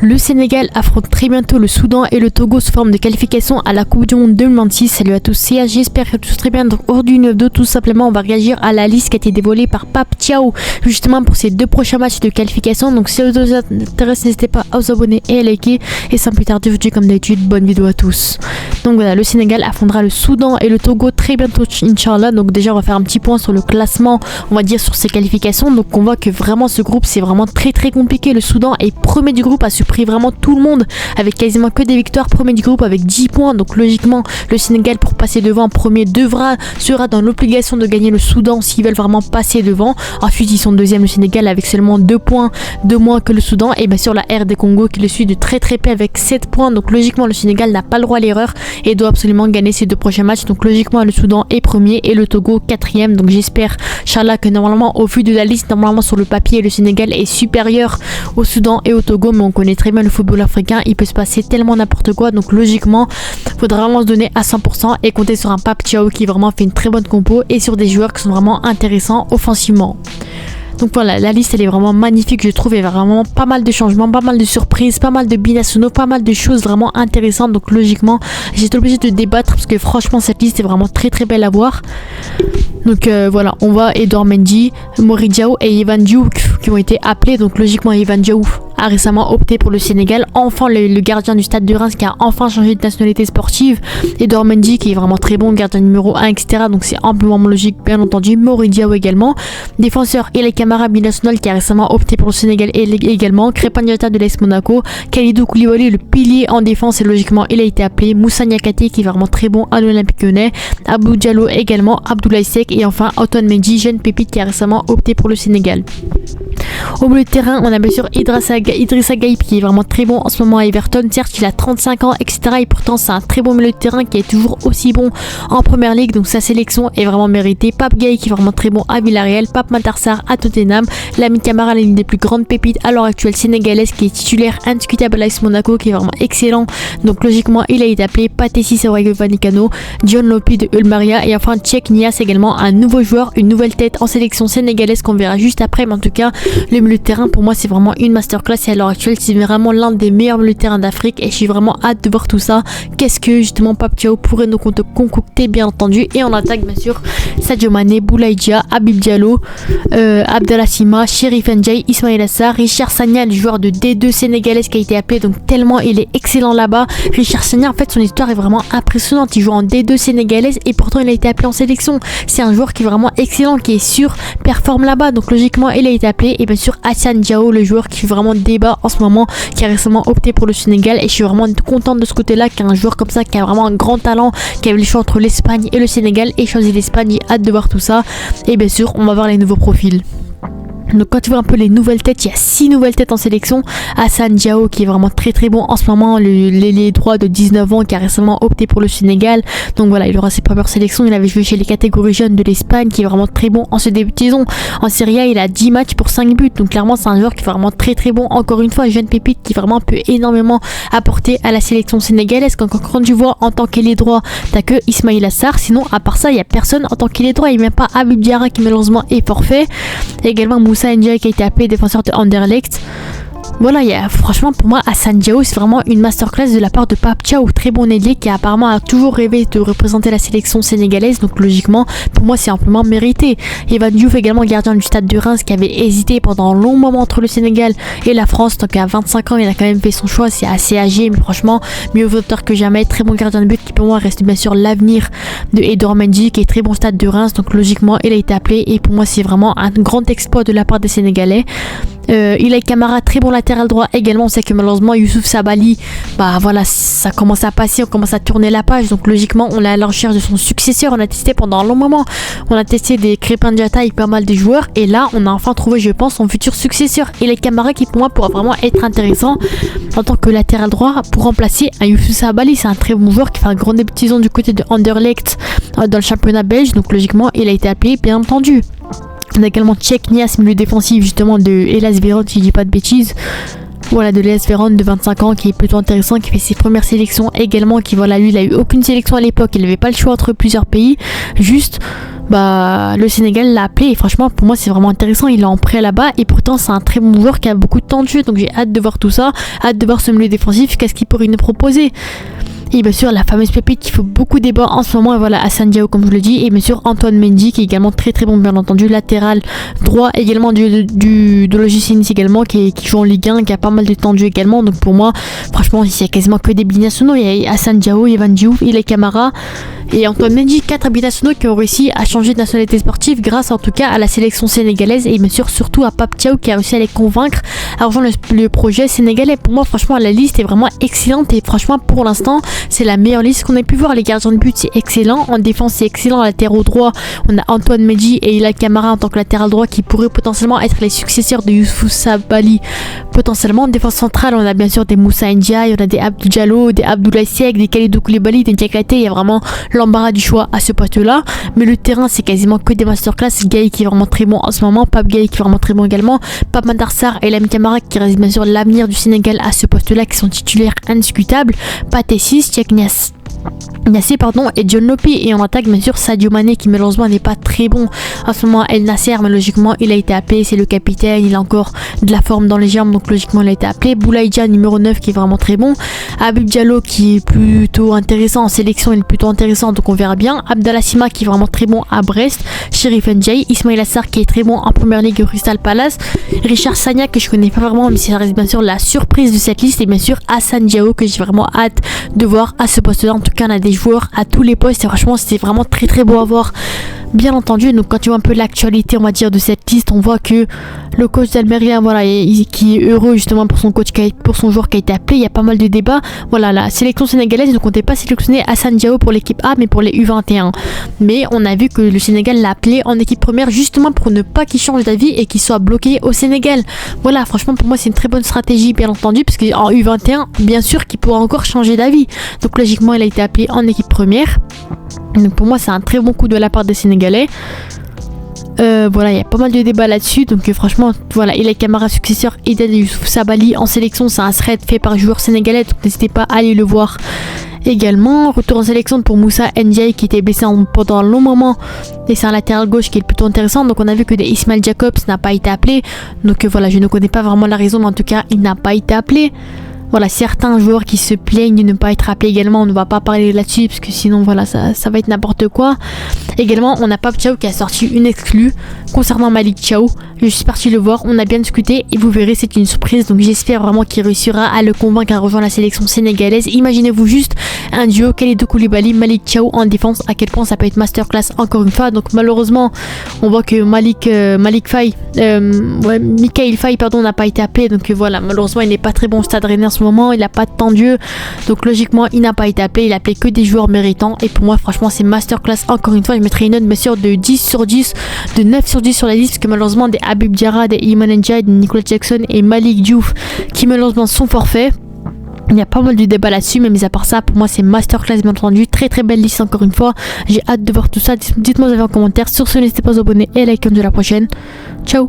Le Sénégal affronte très bientôt le Soudan et le Togo sous forme de qualification à la Coupe du Monde 2026. Salut à tous, c'est CH, j'espère que tout très bien. Donc aujourd'hui 9-2, tout simplement on va réagir à la liste qui a été dévoilée par Pape Thiaw justement pour ces deux prochains matchs de qualification. Donc si ça vous intéresse, n'hésitez pas à vous abonner et à liker. Et sans plus tarder, je vous dis comme d'habitude, bonne vidéo à tous. Donc voilà, le Sénégal affrontera le Soudan et le Togo très bientôt, Inch'Allah. Donc déjà on va faire un petit point sur le classement, on va dire sur ces qualifications. Donc on voit que vraiment ce groupe c'est vraiment très compliqué. Le Soudan est premier du groupe, a surpris vraiment tout le monde avec quasiment que des victoires, premier du groupe avec 10 points. Donc logiquement le Sénégal pour passer devant premier sera dans l'obligation de gagner le Soudan s'ils veulent vraiment passer devant. Ensuite ils sont deuxième le Sénégal avec seulement 2 points de moins que le Soudan, et bien sûr la RD Congo qui le suit de très près avec 7 points. Donc logiquement le Sénégal n'a pas le droit à l'erreur et doit absolument gagner ces deux prochains matchs. Donc logiquement le Soudan est premier et le Togo quatrième. Donc j'espère Inch'Allah que normalement au vu de la liste, normalement sur le papier le Sénégal est supérieur au Soudan et au Togo, mais on connaît très bien le football africain, il peut se passer tellement n'importe quoi. Donc logiquement faudra vraiment se donner à 100% et compter sur un Pape Thiaw qui vraiment fait une très bonne compo et sur des joueurs qui sont vraiment intéressants offensivement. Donc voilà, la liste elle est vraiment magnifique, je trouve. Il y a vraiment pas mal de changements, pas mal de surprises, pas mal de binationaux, pas mal de choses vraiment intéressantes. Donc logiquement j'étais obligé de débattre parce que franchement cette liste est vraiment très belle à voir. Donc voilà, on voit Edouard Mendy, Mori Diaw et Ivan Diouf qui ont été appelés. Donc logiquement Ivan Diouf a récemment opté pour le Sénégal. Enfin le gardien du Stade de Reims qui a enfin changé de nationalité sportive. Edouard Mendy qui est vraiment très bon, gardien numéro 1, etc. Donc c'est amplement logique bien entendu. Mori Diaw également. Défenseur Elay Camara binational qui a récemment opté pour le Sénégal également. Crépin Diatta de l'AS Monaco. Kalidou Koulibaly le pilier en défense et logiquement il a été appelé. Moussa Niakhaté qui est vraiment très bon à l'Olympique Lyonnais. Abdou Diallo également. Abdoulaye Seck et enfin Antoine Mendy, jeune pépite qui a récemment opté pour le Sénégal. Au milieu de terrain, on a bien sûr Idrissa Gueye qui est vraiment très bon en ce moment à Everton. Certes, il a 35 ans, etc. Et pourtant, c'est un très bon milieu de terrain qui est toujours aussi bon en première ligue. Donc, sa sélection est vraiment méritée. Pape Gueye qui est vraiment très bon à Villarreal. Pape Matar Sarr à Tottenham. Lamine Camara, l'une des plus grandes pépites à l'heure actuelle sénégalaise qui est titulaire indiscutable à l'AS Monaco, qui est vraiment excellent. Donc, logiquement, il a été appelé. Pathé Sissoko Vanicano, Dion Lopi de Ulmaria et enfin Tchèque Nias également, un nouveau joueur, une nouvelle tête en sélection sénégalaise qu'on verra juste après. Mais en tout cas, le milieu de terrain pour moi c'est vraiment une masterclass et à l'heure actuelle c'est vraiment l'un des meilleurs milieux de terrain d'Afrique et je suis vraiment hâte de voir tout ça. Qu'est-ce que justement Pape Thiaw pourrait nous concocter bien entendu. Et on attaque bien sûr Sadio Mané, Boulaye Dia, Habib Diallo, Abdallah Sima, Chérif Ndiaye, Ismaïla Sarr, Richard Sagna, le joueur de D2 sénégalaise qui a été appelé. Donc tellement il est excellent là-bas. Richard Sagna en fait son histoire est vraiment impressionnante, il joue en D2 sénégalaise et pourtant il a été appelé en sélection. C'est un joueur qui est vraiment excellent, qui est sûr, performe là-bas. Donc logiquement il a été appelé. Et bien sûr Hassane Diao, le joueur qui fait vraiment débat en ce moment, qui a récemment opté pour le Sénégal et je suis vraiment contente de ce côté-là qu'un joueur comme ça qui a vraiment un grand talent, qui avait le choix entre l'Espagne et le Sénégal et choisi l'Espagne. J'ai hâte de voir tout ça et bien sûr on va voir les nouveaux profils. Donc quand tu vois un peu les nouvelles têtes, il y a 6 nouvelles têtes en sélection. Hassane Diao qui est vraiment très bon en ce moment, l'ailier droit de 19 ans qui a récemment opté pour le Sénégal. Donc voilà, il aura ses premières sélections. Il avait joué chez les catégories jeunes de l'Espagne qui est vraiment très bon en ce début de saison. En Serie A il a 10 matchs pour 5 buts. Donc clairement c'est un joueur qui est vraiment très bon. Encore une fois, jeune pépite qui vraiment peut énormément apporter à la sélection sénégalaise. Quand tu vois en tant qu'ailier droit, t'as que Ismaïla Sarr. Sinon à part ça il n'y a personne en tant qu'ailier droit. Il n'y a même pas Habib Diarra qui malheureusement est forfait. Et également Moussa Ndiaye qui a été appelé défenseur de Anderlecht. Voilà, franchement pour moi Hassane Diao c'est vraiment une masterclass de la part de Pape Thiaw, très bon ailier qui apparemment a toujours rêvé de représenter la sélection sénégalaise. Donc logiquement pour moi c'est amplement mérité. Ivan Diouf également, gardien du Stade de Reims qui avait hésité pendant un long moment entre le Sénégal et la France. Donc à 25 ans il a quand même fait son choix, c'est assez âgé mais franchement mieux vaut tard que jamais. Très bon gardien de but qui pour moi reste bien sûr l'avenir de Edouard Mendy qui est très bon Stade de Reims. Donc logiquement il a été appelé et pour moi c'est vraiment un grand exploit de la part des Sénégalais. Elay Camara, très bon latéral droit également. On sait que malheureusement Youssouf Sabaly, bah voilà, ça commence à passer, on commence à tourner la page. Donc logiquement on est à la recherche de son successeur. On a testé pendant un long moment, on a testé des Crépin Diatta avec pas mal de joueurs et là on a enfin trouvé je pense son futur successeur. Elay Camara qui pour moi pourra vraiment être intéressant en tant que latéral droit pour remplacer un Youssouf Sabaly. C'est un très bon joueur qui fait un grand début de saison du côté de Anderlecht dans le championnat belge. Donc logiquement il a été appelé bien entendu. On a également Tchèque Nias, milieu défensif justement de Hellas Vérone si je dis pas de bêtises. Voilà, de l'ES Vérone de 25 ans qui est plutôt intéressant, qui fait ses premières sélections également, qui voilà, lui il a eu aucune sélection à l'époque, il n'avait pas le choix entre plusieurs pays, juste le Sénégal l'a appelé et franchement pour moi c'est vraiment intéressant, il est en prêt là-bas et pourtant c'est un très bon joueur qui a beaucoup de temps de jeu, donc j'ai hâte de voir tout ça, hâte de voir ce milieu défensif, qu'est-ce qu'il pourrait nous proposer. Et bien sûr la fameuse pépite qui fait beaucoup débat en ce moment, et voilà, Assane Diao comme je le dis, et bien sûr Antoine Mendy qui est également très très bon bien entendu, latéral droit également de l'OGC Nice également, qui joue en Ligue 1, qui a pas mal de temps de jeu également, donc pour moi franchement il y a quasiment que des binationaux, il y a Assane Diao, Evan Diouf, Ilay Camara et Antoine Mendy, 4 binationaux qui ont réussi à changer de nationalité sportive grâce en tout cas à la sélection sénégalaise et bien sûr surtout à Pape Thiaw qui a réussi à les convaincre à rejoindre le projet sénégalais. Pour moi franchement la liste est vraiment excellente et franchement pour l'instant c'est la meilleure liste qu'on ait pu voir. Les gardiens de but c'est excellent, en défense c'est excellent, latéral droit on a Antoine Mendy et Ilay Camara en tant que latéral droit qui pourraient potentiellement être les successeurs de Youssouf Sabaly potentiellement. En défense centrale on a bien sûr des Moussa Ndiaye, on a des Abdou Diallo, des Abdoulaye Seck, des Kalidou Koulibaly, des Diakité, il y a vraiment l'embarras du choix à ce poste là, mais le terrain c'est quasiment que des masterclass. Gaï qui est vraiment très bon en ce moment, Pape Gaï qui est vraiment très bon également, Pape Matar Sarr et Lamine Camara qui reste bien sûr l'avenir du Sénégal à ce poste là, qui sont titulaires indiscutables, Pathé 6, Tchèque Niasse et John Lopi, et on attaque bien sûr Sadio Mané qui malheureusement n'est pas très bon en ce moment. El Nasser, mais logiquement il a été appelé, c'est le capitaine, il a encore de la forme dans les jambes donc logiquement il a été appelé. Boulaïdja numéro 9 qui est vraiment très bon, Habib Diallo qui est plutôt intéressant en sélection, il est plutôt intéressant donc on verra bien, Abdallah Sima qui est vraiment très bon à Brest, Chérif Ndiaye, Ismaïla Sarr qui est très bon en première ligue au Crystal Palace, Richard Sagna que je connais pas vraiment mais ça reste bien sûr la surprise de cette liste, et bien sûr Assane Diao que j'ai vraiment hâte de voir à ce poste là. En tout cas on a des joueurs à tous les postes et franchement c'était vraiment très très beau à voir bien entendu. Donc quand tu vois un peu l'actualité on va dire de cette liste, on voit que le coach d'Almeria voilà qui est heureux justement pour son coach, pour son joueur qui a été appelé, il y a pas mal de débats. Voilà, la sélection sénégalaise ne comptait pas sélectionner Assane Diao pour l'équipe A mais pour les U21, mais on a vu que le Sénégal l'a appelé en équipe première justement pour ne pas qu'il change d'avis et qu'il soit bloqué au Sénégal. Voilà, franchement pour moi c'est une très bonne stratégie bien entendu, parce qu'en U21 bien sûr qu'il pourra encore changer d'avis, donc logiquement il a été appelé en équipe première, donc pour moi c'est un très bon coup de la part des Sénégalais. Voilà, il y a pas mal de débats là-dessus, donc franchement voilà, Ilay Camara successeur et Youssouf Sabaly en sélection, c'est un thread fait par joueur sénégalais donc n'hésitez pas à aller le voir également. Retour en sélection pour Moussa Ndiaye qui était blessé pendant un long moment et c'est un latéral gauche qui est plutôt intéressant, donc on a vu que des Ismail Jacobs n'a pas été appelé, donc voilà, je ne connais pas vraiment la raison mais en tout cas il n'a pas été appelé. Voilà, certains joueurs qui se plaignent de ne pas être appelés également, on ne va pas parler là-dessus parce que sinon voilà ça va être n'importe quoi. Également on a Pape Thiaw qui a sorti une exclue concernant Malick Thiaw, je suis parti le voir, on a bien discuté et vous verrez c'est une surprise, donc j'espère vraiment qu'il réussira à le convaincre à rejoindre la sélection sénégalaise. Imaginez-vous juste un duo Kalidou Koulibaly, Malick Thiaw en défense, à quel point ça peut être masterclass encore une fois. Donc malheureusement on voit que Mikayil Faye n'a pas été appelé, donc voilà, malheureusement il n'est pas très bon au Stade Rennais en ce moment, il n'a pas de temps de jeu, donc logiquement il n'a pas été appelé, il a appelé que des joueurs méritants et pour moi franchement c'est masterclass encore une fois. Je mettrai une note bien sûr de 10 sur 10, de 9 sur 10 sur la liste, parce que malheureusement des Habib Diarra, des Iliman Ndiaye, des Nicolas Jackson et Malick Diouf qui malheureusement sont forfaits. Il y a pas mal de débats là-dessus, mais mis à part ça, pour moi c'est masterclass bien entendu. Très très belle liste encore une fois. J'ai hâte de voir tout ça. Dites-moi en commentaire. Sur ce, n'hésitez pas à vous abonner et à liker de la prochaine. Ciao.